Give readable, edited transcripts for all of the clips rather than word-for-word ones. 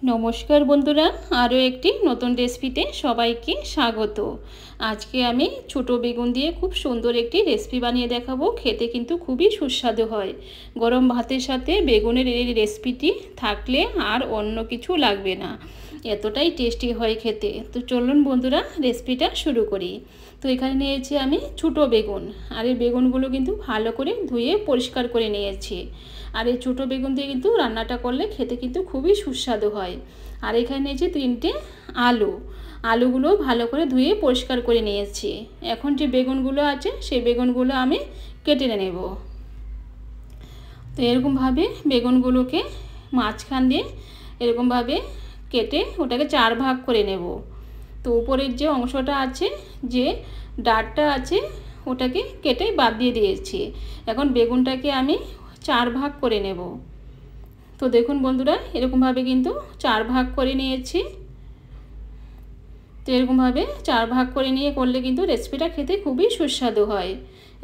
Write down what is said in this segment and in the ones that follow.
নমস্কার বন্ধুরা, আরও একটি নতুন রেসিপিতে সবাইকে স্বাগত। আজকে আমি ছোট বেগুন দিয়ে খুব সুন্দর একটি রেসিপি বানিয়ে দেখাবো। খেতে কিন্তু খুবই সুস্বাদু হয়। গরম ভাতের সাথে বেগুনের এই রেসিপিটি থাকলে আর অন্য কিছু লাগবে না, এতটাই টেস্টি হয় খেতে। তো চলুন বন্ধুরা, রেসিপিটা শুরু করি। তো এখানে নিয়েছি আমি ছোটো বেগুন, আর এই বেগুনগুলো কিন্তু ভালো করে ধুয়ে পরিষ্কার করে নিয়েছি। আর এই ছোটো বেগুন দিয়ে কিন্তু রান্নাটা করলে খেতে কিন্তু খুবই সুস্বাদু হয়। আর এখানে নিয়েছি 3টে আলুগুলো ভালো করে ধুয়ে পরিষ্কার করে নিয়েছি। এখন যে বেগুনগুলো আছে সেই বেগুনগুলো আমি কেটে নেব। তো এরকমভাবে বেগুনগুলোকে মাঝখান দিয়ে এরকমভাবে কেটে ওটাকে 4 ভাগ করে নেব। তো উপরের যে অংশটা আছে, যে ডাঁটটা আছে, ওটাকে কেটে বাদ দিয়ে দিয়েছি। এখন বেগুনটাকে আমি 4 ভাগ করে নেব। তো দেখুন বন্ধুরা, এরকমভাবে কিন্তু 4 ভাগ করে নিয়েছি। তো এরকমভাবে 4 ভাগ করে নিয়ে করলে কিন্তু রেসিপিটা খেতে খুবই সুস্বাদু হয়।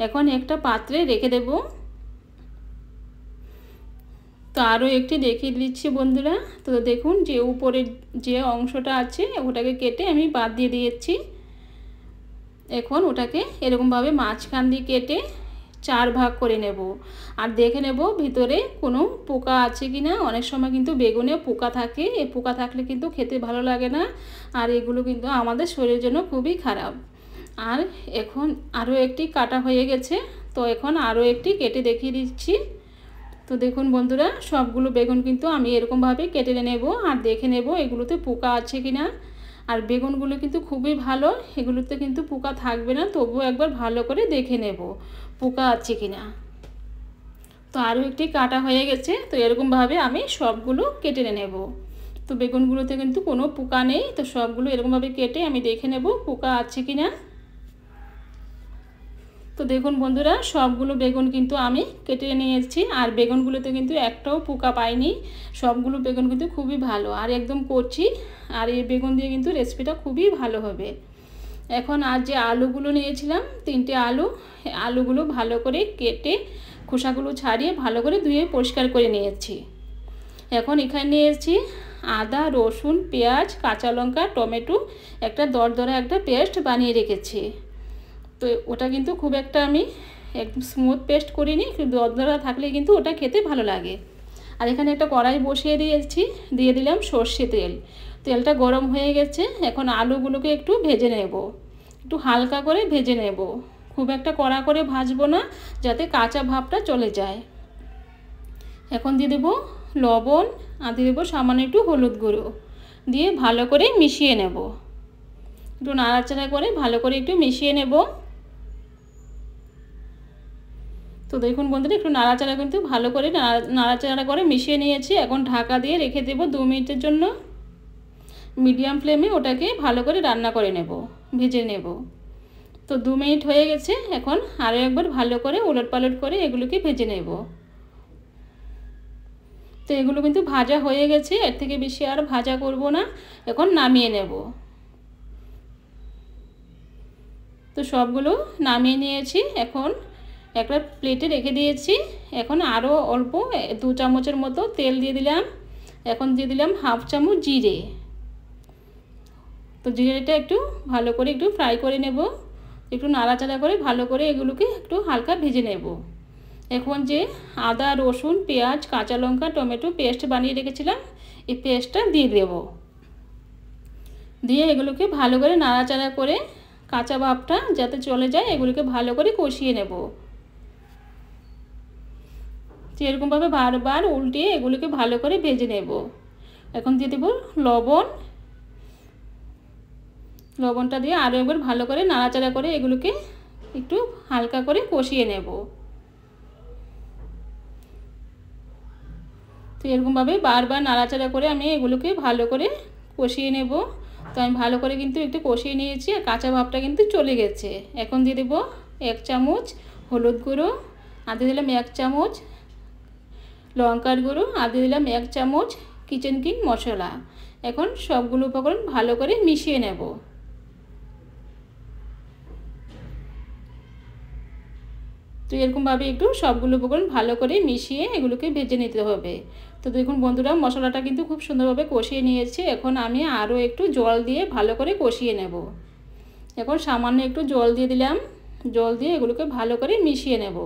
এখন একটা পাত্রে রেখে দেব। তো আরও একটি দেখিয়ে দিচ্ছি বন্ধুরা। তো দেখুন, যে উপরের যে অংশটা আছে ওটাকে কেটে আমি বাদ দিয়ে দিয়েছি। এখন ওটাকে এরকমভাবে মাঝখান দিয়ে কেটে 4 ভাগ করে নেব। আর দেখে নেব ভিতরে কোনো পোকা আছে কি না। অনেক সময় কিন্তু বেগুনে পোকা থাকে, এই পোকা থাকলে কিন্তু খেতে ভালো লাগে না, আর এগুলো কিন্তু আমাদের শরীরের জন্য খুবই খারাপ। আর এখন আরও একটি কাটা হয়ে গেছে, তো এখন আরও একটি কেটে দেখিয়ে দিচ্ছি। তো দেখুন বন্ধুরা, সবগুলো বেগুন কিন্তু আমি এরকমভাবে কেটে নেব আর দেখে নেব এগুলোতে পোকা আছে কি না। আর বেগুনগুলো কিন্তু খুবই ভালো, এগুলোতে কিন্তু পোকা থাকবে না, তবুও একবার ভালো করে দেখে নেব পোকা আছে কি না। তো আরও একটি কাটা হয়ে গেছে, তো এরকমভাবে আমি সবগুলো কেটে নেব। তো বেগুনগুলোতে কিন্তু কোনো পোকা নেই, তো সবগুলো এরকমভাবে কেটে আমি দেখে নেব পোকা আছে কি না। তো দেখুন বন্ধুরা, সবগুলো বেগুন কিন্তু আমি কেটে নিয়েছি, আর বেগুনগুলোতে কিন্তু একটাও পোকা পাইনি। সবগুলো বেগুন কিন্তু খুবই ভালো আর একদম কচি, আর এই বেগুন দিয়ে কিন্তু রেসিপিটা খুবই ভালো হবে। এখন আর যে আলুগুলো নিয়েছিলাম 3টে আলুগুলো ভালো করে কেটে খোসাগুলো ছাড়িয়ে ভালো করে ধুয়ে পরিষ্কার করে নিয়েছি। এখন এখানে নিয়েছি আদা, রসুন, পেঁয়াজ, কাঁচা লঙ্কা, টমেটো, একটা দরদরা একটা পেস্ট বানিয়ে রেখেছি। তো ওটা কিন্তু খুব একটা আমি একদম স্মুথ পেস্ট করিনি, কিন্তু দরদরা থাকলে কিন্তু ওটা খেতে ভালো লাগে। আর এখানে একটা কড়াই বসিয়ে দিয়েছি, দিয়ে দিলাম সর্ষে তেল। তেলটা গরম হয়ে গেছে, এখন আলুগুলোকে একটু ভেজে নেব, একটু হালকা করে ভেজে নেব, খুব একটা কড়া করে ভাজবো না, যাতে কাঁচা ভাবটা চলে যায়। এখন দিয়ে দেবো লবণ, আর দিয়ে দেবো সামান্য একটু হলুদ গুঁড়ো, দিয়ে ভালো করে মিশিয়ে নেব। একটু নাড়াচাড়া করে ভালো করে একটু মিশিয়ে নেব। তো দেখুন বন্ধুরা, একটু নাড়াচাড়া কিন্তু ভালো করে নাড়াচাড়া করে মিশিয়ে নিয়েছি। এখন ঢাকা দিয়ে রেখে দেব 2 মিনিটের জন্য। মিডিয়াম ফ্লেমে ওটাকে ভালো করে রান্না করে নেব, ভেজে নেব। তো 2 মিনিট হয়ে গেছে, এখন আরও একবার ভালো করে উলটপালট করে এগুলোকে ভেজে নেব। তো এগুলো কিন্তু ভাজা হয়ে গেছে, এর থেকে বেশি আর ভাজা করব না, এখন নামিয়ে নেব। তো সবগুলো নামিয়ে নিয়েছি, এখন একটা প্লেটে রেখে দিয়েছি। এখন আরও অল্প 2 চামচের মতো তেল দিয়ে দিলাম। এখন দিয়ে দিলাম হাফ চামচ জিরে। তো জিরেটা একটু ভালো করে একটু ফ্রাই করে নেব, একটু নাড়াচাড়া করে ভালো করে এগুলোকে একটু হালকা ভেজে নেব। এখন যে আদা, রসুন, পেঁয়াজ, কাঁচা লঙ্কা, টমেটো পেস্ট বানিয়ে রেখেছিলাম, এই পেস্টটা দিয়ে দেব। দিয়ে এগুলোকে ভালো করে নাড়াচাড়া করে কাঁচা ভাবটা যাতে চলে যায়, এগুলোকে ভালো করে কষিয়ে নেব। তো এরকমভাবে বারবার উল্টিয়ে এগুলোকে ভালো করে ভেজে নেব। এখন দিয়ে দেব লবণটা দিয়ে আরও একবার ভালো করে নাড়াচাড়া করে এগুলোকে একটু হালকা করে কষিয়ে নেব। তো এরকমভাবে বারবার নাড়াচাড়া করে আমি এগুলোকে ভালো করে কষিয়ে নেব। তো আমি ভালো করে কিন্তু একটু কষিয়ে নিয়েছি, আর কাঁচা ভাবটা কিন্তু চলে গেছে। এখন দিয়ে দেবো 1 চামচ হলুদ গুঁড়ো, আর দিয়ে দিলাম 1 চামচ লঙ্কার গুঁড়ো, আর দিয়ে দিলাম 1 চামচ কিচেন কিং মশলা। এখন সবগুলো উপকরণ ভালো করে মিশিয়ে নেব। তো তো এরকমভাবে একটু সবগুলো উপকরণ ভালো করে মিশিয়ে এগুলোকে ভেজে নিতে হবে। তো দেখুন বন্ধুরা, মশলাটা কিন্তু খুব সুন্দরভাবে কষিয়ে নিয়েছি। এখন আমি আরও একটু জল দিয়ে ভালো করে কষিয়ে নেব। এখন সামান্য একটু জল দিয়ে দিলাম। জল দিয়ে এগুলোকে ভালো করে মিশিয়ে নেব।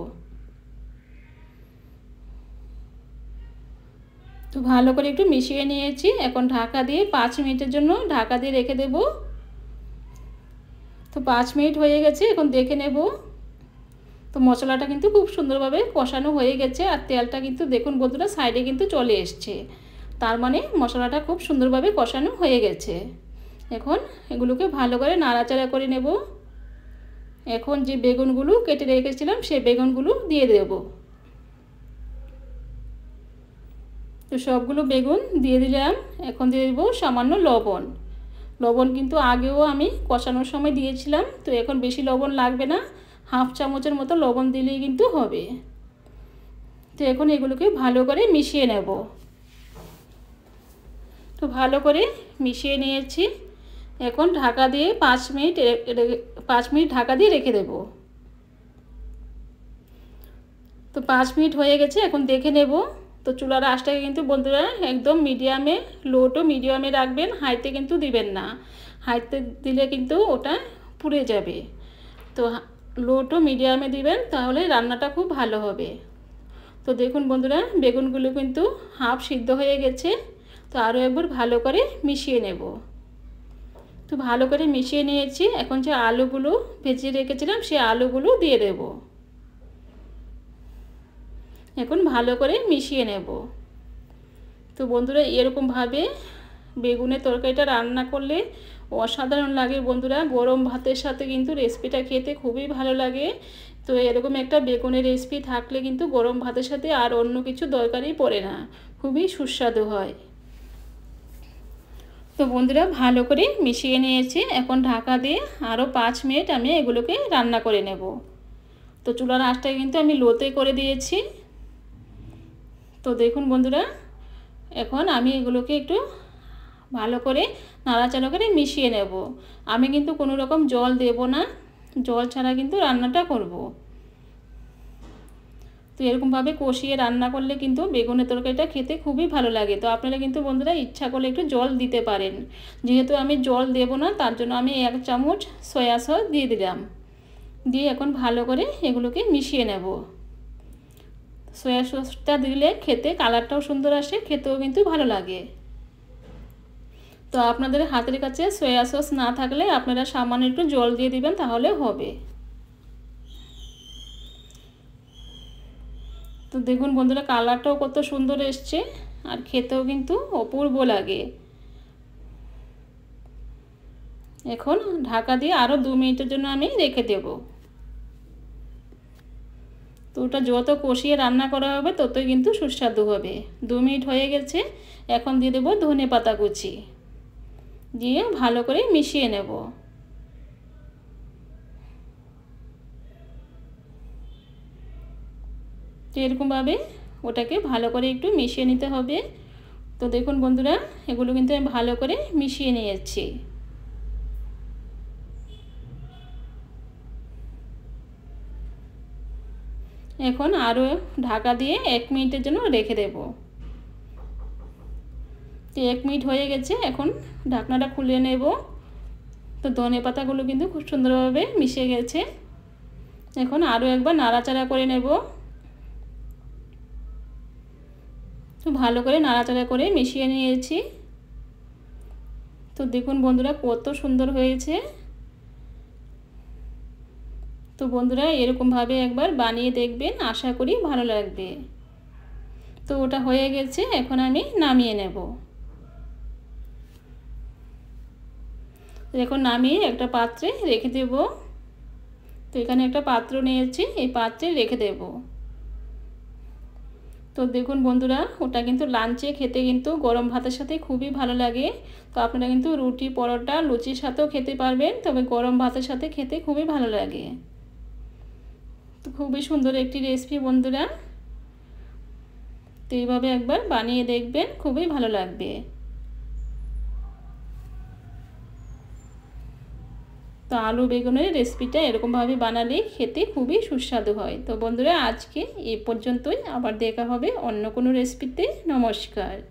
তো ভালো করে একটু মিশিয়ে নিয়েছি। এখন ঢাকা দিয়ে 5 মিনিটের জন্য ঢাকা দিয়ে রেখে দেব। তো 5 মিনিট হয়ে গেছে, এখন দেখে নেব। তো মশলাটা কিন্তু খুব সুন্দরভাবে কষানো হয়ে গেছে, আর তেলটা কিন্তু দেখুন বন্ধুরা সাইডে কিন্তু চলে এসছে। তার মানে মশলাটা খুব সুন্দরভাবে কষানো হয়ে গেছে। এখন এগুলোকে ভালো করে নাড়াচাড়া করে নেব। এখন যে বেগুনগুলো কেটে রেখেছিলাম সেই বেগুনগুলো দিয়ে দেব। তো সবগুলো বেগুন দিয়ে দিলাম। এখন দিয়ে দেবো সামান্য লবণ। লবণ কিন্তু আগেও আমি কষানোর সময় দিয়েছিলাম, তো এখন বেশি লবণ লাগবে না, হাফ চামচের মতো লবণ দিলেই কিন্তু হবে। তো এখন এগুলোকে ভালো করে মিশিয়ে নেব। তো ভালো করে মিশিয়ে নিয়েছি। এখন ঢাকা দিয়ে 5 মিনিট ঢাকা দিয়ে রেখে দেব। তো 5 মিনিট হয়ে গেছে, এখন দেখে নেব। তো চুলার আঁচটাকে কিন্তু বন্ধুরা একদম মিডিয়ামে, লো টু মিডিয়ামে রাখবেন, হাইতে কিন্তু দিবেন না। হাইতে দিলে কিন্তু ওটা পুড়ে যাবে। তো লো টু মিডিয়ামে দিবেন, তাহলে রান্নাটা খুব ভালো হবে। তো দেখুন বন্ধুরা, বেগুনগুলো কিন্তু হাফ সিদ্ধ হয়ে গেছে। তো আরও একবার ভালো করে মিশিয়ে নেব। তো ভালো করে মিশিয়ে নিয়েছি। এখন যে আলুগুলো ভেজে রেখেছিলাম সেই আলুগুলো দিয়ে দেব। এখন ভালো করে মিশিয়ে নেব। তো বন্ধুরা, এরকমভাবে বেগুনের তরকারিটা রান্না করলে অসাধারণ লাগে বন্ধুরা। গরম ভাতের সাথে কিন্তু রেসিপিটা খেতে খুবই ভালো লাগে। তো এরকম একটা বেগুনের রেসিপি থাকলে কিন্তু গরম ভাতের সাথে আর অন্য কিছু দরকারই পড়ে না, খুবই সুস্বাদু হয়। তো বন্ধুরা, ভালো করে মিশিয়ে নিয়েছি। এখন ঢাকা দিয়ে আরও 5 মিনিট আমি এগুলোকে রান্না করে নেব। তো চুলার আঁচটা কিন্তু আমি লোতে করে দিয়েছি। তো দেখুন বন্ধুরা, এখন আমি এগুলোকে একটু ভালো করে নাড়াচাড়া করে মিশিয়ে নেব। আমি কিন্তু কোনো রকম জল দেব না, জল ছাড়া কিন্তু রান্নাটা করব। তো এরকমভাবে কষিয়ে রান্না করলে কিন্তু বেগুনের তরকারিটা খেতে খুবই ভালো লাগে। তো আপনারা কিন্তু বন্ধুরা ইচ্ছা করলে একটু জল দিতে পারেন। যেহেতু আমি জল দেব না, তার জন্য আমি 1 চামচ সয়া সস দিয়ে দিলাম। দিয়ে এখন ভালো করে এগুলোকে মিশিয়ে নেব। সয়া সসটা দিলে খেতে কালারটাও সুন্দর আসে, খেতেও কিন্তু ভালো লাগে। তো আপনাদের হাতের কাছে সয়া সস না থাকলে আপনারা সামান্য একটু জল দিয়ে দিবেন, তাহলে হবে। তো দেখুন বন্ধুরা, কালারটাও কত সুন্দর এসছে, আর খেতেও কিন্তু অপূর্ব লাগে। এখন ঢাকা দিয়ে আরও 2 মিনিটের জন্য আমি রেখে দেব। তো ওটা যত কষিয়ে রান্না করা হবে ততই কিন্তু সুস্বাদু হবে। 2 মিনিট হয়ে গেছে। এখন দিয়ে দেব ধনেপাতা কুচি, দিয়ে ভালো করে মিশিয়ে নেব। তো এরকমভাবে ওটাকে ভালো করে একটু মিশিয়ে নিতে হবে। তো দেখুন বন্ধুরা, এগুলো কিন্তু আমি ভালো করে মিশিয়ে নিয়েছি। এখন আরও ঢাকা দিয়ে 1 মিনিটের জন্য রেখে দেব। তো 1 মিনিট হয়ে গেছে, এখন ঢাকনাটা খুলে নেব। তো ধনেপাতাগুলো কিন্তু খুব সুন্দরভাবে মিশে গেছে। এখন আরও একবার নাড়াচাড়া করে নেব। তো ভালো করে নাড়াচাড়া করে মিশিয়ে নিয়েছি। তো দেখুন বন্ধুরা, কত সুন্দর হয়েছে। তো বন্ধুরা, এরকমভাবে একবার বানিয়ে দেখবেন, আশা করি ভালো লাগবে। তো ওটা হয়ে গেছে, এখন আমি নামিয়ে নেব। এখন নামিয়ে একটা পাত্রে রেখে দেব। তো এখানে একটা পাত্র নিয়েছি, এই পাত্রে রেখে দেব। তো দেখুন বন্ধুরা, ওটা কিন্তু লাঞ্চে খেতে কিন্তু গরম ভাতের সাথে খুবই ভালো লাগে। তো আপনারা কিন্তু রুটি, পরোটা, লুচির সাথেও খেতে পারবেন, তবে গরম ভাতের সাথে খেতে খুবই ভালো লাগে। তো খুবই সুন্দর একটি রেসিপি বন্ধুরা। তো এইভাবে একবার বানিয়ে দেখবেন, খুবই ভালো লাগবে। তো আলু বেগুনের রেসিপিটা এরকমভাবে বানালে খেতে খুবই সুস্বাদু হয়। তো বন্ধুরা, আজকে এই পর্যন্তই। আবার দেখা হবে অন্য কোনো রেসিপিতে। নমস্কার।